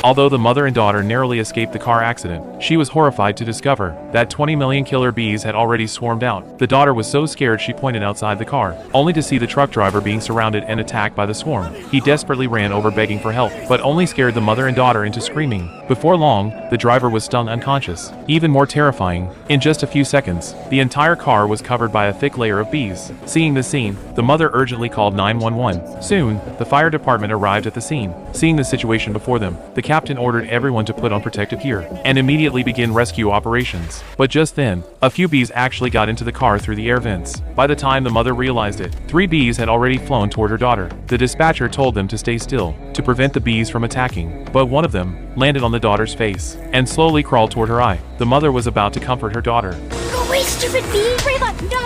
Although the mother and daughter narrowly escaped the car accident, she was horrified to discover that 20 million killer bees had already swarmed out. The daughter was so scared she pointed outside the car, only to see the truck driver being surrounded and attacked by the swarm. He desperately ran over begging for help, but only scared the mother and daughter into screaming. Before long, the driver was stunned unconscious. Even more terrifying, in just a few seconds, the entire car was covered by a thick layer of bees. Seeing the scene, the mother urgently called 911. Soon, the fire department arrived at the scene. Seeing the situation before them, the captain ordered everyone to put on protective gear and immediately begin rescue operations. But just then, a few bees actually got into the car through the air vents. By the time the mother realized it, 3 bees had already flown toward her daughter. The dispatcher told them to stay still, to prevent the bees from attacking, but one of them landed on the daughter's face and slowly crawled toward her eye. The mother was about to comfort her daughter. Go away, stupid bee! Rayla, no!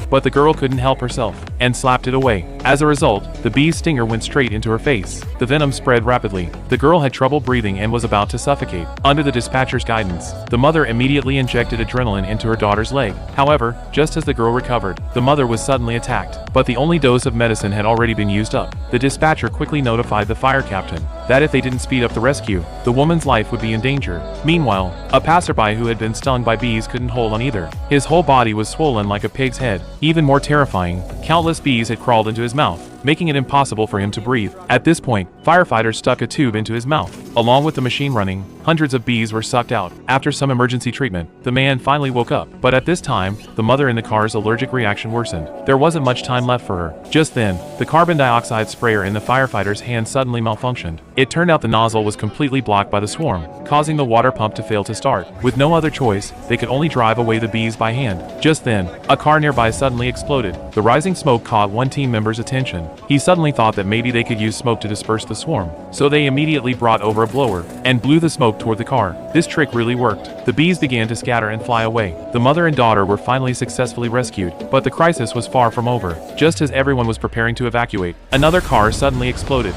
But the girl couldn't help herself and slapped it away. As a result, the bee's stinger went straight into her face. The venom spread rapidly. The girl had trouble breathing and was about to suffocate. Under the dispatcher's guidance, the mother immediately injected adrenaline into her daughter's leg. However, just as the girl recovered, the mother was suddenly attacked. But the only dose of medicine had already been used up. The dispatcher quickly notified the fire captain that if they didn't speed up the rescue, the woman's life would be in danger. Meanwhile, a passerby who had been stung by bees couldn't hold on either. His whole body was swollen like a pig's head. Even more terrifying, countless bees had crawled into his mouth, making it impossible for him to breathe. At this point, firefighters stuck a tube into his mouth. Along with the machine running, hundreds of bees were sucked out. After some emergency treatment, the man finally woke up. But at this time, the mother in the car's allergic reaction worsened. There wasn't much time left for her. Just then, the carbon dioxide sprayer in the firefighter's hand suddenly malfunctioned. It turned out the nozzle was completely blocked by the swarm, causing the water pump to fail to start. With no other choice, they could only drive away the bees by hand. Just then, a car nearby suddenly exploded. The rising smoke caught one team member's attention. He suddenly thought that maybe they could use smoke to disperse the swarm, so they immediately brought over a blower and blew the smoke toward the car. This trick really worked. The bees began to scatter and fly away. The mother and daughter were finally successfully rescued, but the crisis was far from over. Just as everyone was preparing to evacuate, another car suddenly exploded.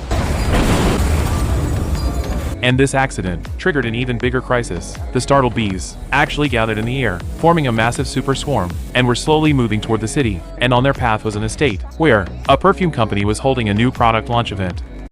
And this accident triggered an even bigger crisis. The startled bees actually gathered in the air, forming a massive super swarm, and were slowly moving toward the city. And on their path was an estate, where a perfume company was holding a new product launch event.